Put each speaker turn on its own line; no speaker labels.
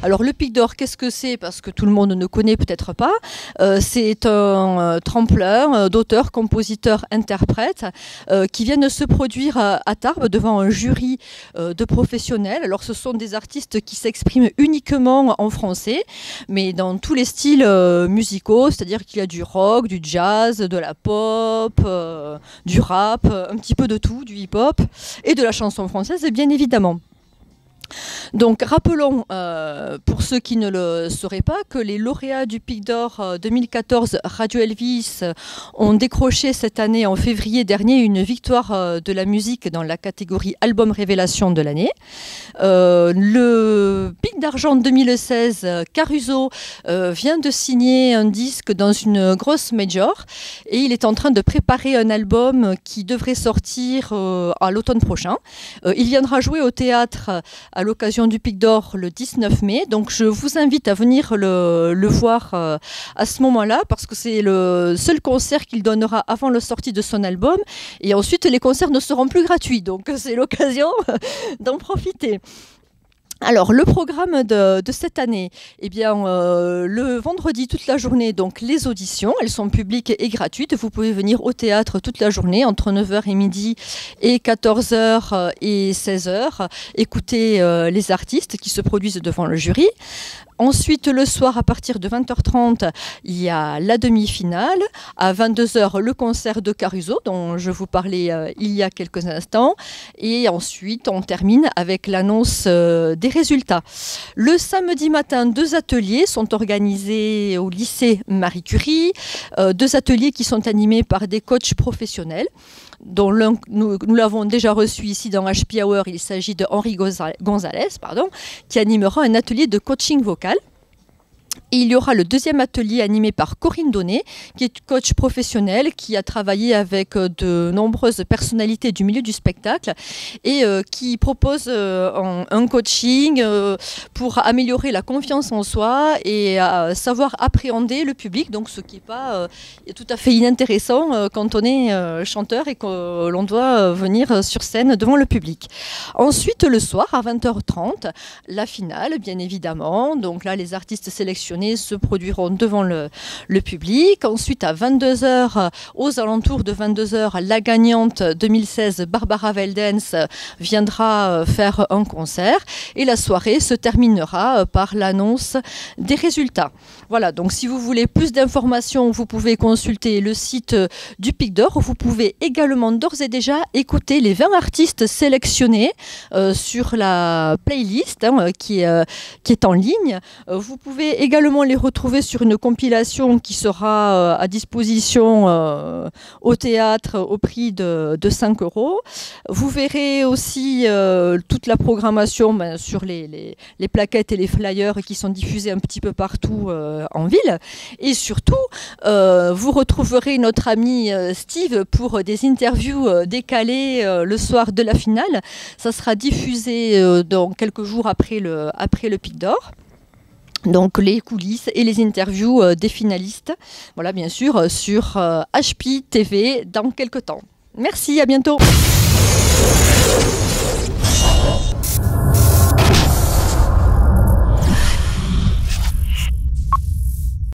Alors le Pic d'Or, qu'est-ce que c'est? Parce que tout le monde ne connaît peut-être pas. C'est un tremplin d'auteurs, compositeurs, interprètes qui viennent se produire à Tarbes devant un jury de professionnels. Alors ce sont des artistes qui s'expriment uniquement en français, mais dans tous les styles musicaux, c'est-à-dire qu'il y a du rock, du jazz, de la pop, du rap, un petit peu de tout, du hip-hop et de la chanson française, bien évidemment. Donc rappelons, pour ceux qui ne le sauraient pas, que les lauréats du Pic d'Or 2014 Radio Elvis ont décroché cette année, en février dernier, une victoire de la musique dans la catégorie Album Révélation de l'année. Le Pic d'Argent 2016, Caruso vient de signer un disque dans une grosse major et il est en train de préparer un album qui devrait sortir à l'automne prochain. Il viendra jouer au théâtre à l'occasion du Pic d'Or le 19 mai. Donc je vous invite à venir le voir à ce moment-là parce que c'est le seul concert qu'il donnera avant la sortie de son album. Et ensuite, les concerts ne seront plus gratuits. Donc c'est l'occasion d'en profiter. Alors, le programme de cette année, eh bien, le vendredi toute la journée, donc les auditions, elles sont publiques et gratuites. Vous pouvez venir au théâtre toute la journée, entre 9 h et midi et 14 h et 16 h, écouter les artistes qui se produisent devant le jury. Ensuite, le soir, à partir de 20h30, il y a la demi-finale. À 22 h, le concert de Caruso, dont je vous parlais il y a quelques instants. Et ensuite, on termine avec l'annonce des résultats. Le samedi matin, 2 ateliers sont organisés au lycée Marie Curie. 2 ateliers qui sont animés par des coachs professionnels, dont l'un, nous l'avons déjà reçu ici dans HP Hour. Il s'agit de Henri Gonzalez, qui animera un atelier de coaching vocal. Et il y aura le deuxième atelier animé par Corinne Donnet, qui est coach professionnelle, qui a travaillé avec de nombreuses personnalités du milieu du spectacle et qui propose un coaching pour améliorer la confiance en soi et savoir appréhender le public, donc ce qui n'est pas tout à fait inintéressant quand on est chanteur et que l'on doit venir sur scène devant le public. Ensuite, le soir, à 20h30, la finale, bien évidemment. Donc là, les artistes sélectionnés se produiront devant le public. Ensuite, à 22 h, aux alentours de 22 h, la gagnante 2016, Barbara Veldens, viendra faire un concert. Et la soirée se terminera par l'annonce des résultats. Voilà, donc si vous voulez plus d'informations, vous pouvez consulter le site du Pic d'Or. Vous pouvez également d'ores et déjà écouter les 20 artistes sélectionnés sur la playlist qui est en ligne. Vous pouvez également les retrouver sur une compilation qui sera à disposition au théâtre au prix de 5 €. Vous verrez aussi toute la programmation sur les plaquettes et les flyers qui sont diffusés un petit peu partout en ville. Et surtout, vous retrouverez notre ami Steve pour des interviews décalées le soir de la finale. Ça sera diffusé dans quelques jours après le Pic d'Or. Donc les coulisses et les interviews des finalistes, voilà, bien sûr, sur HP TV dans quelques temps. Merci, à bientôt.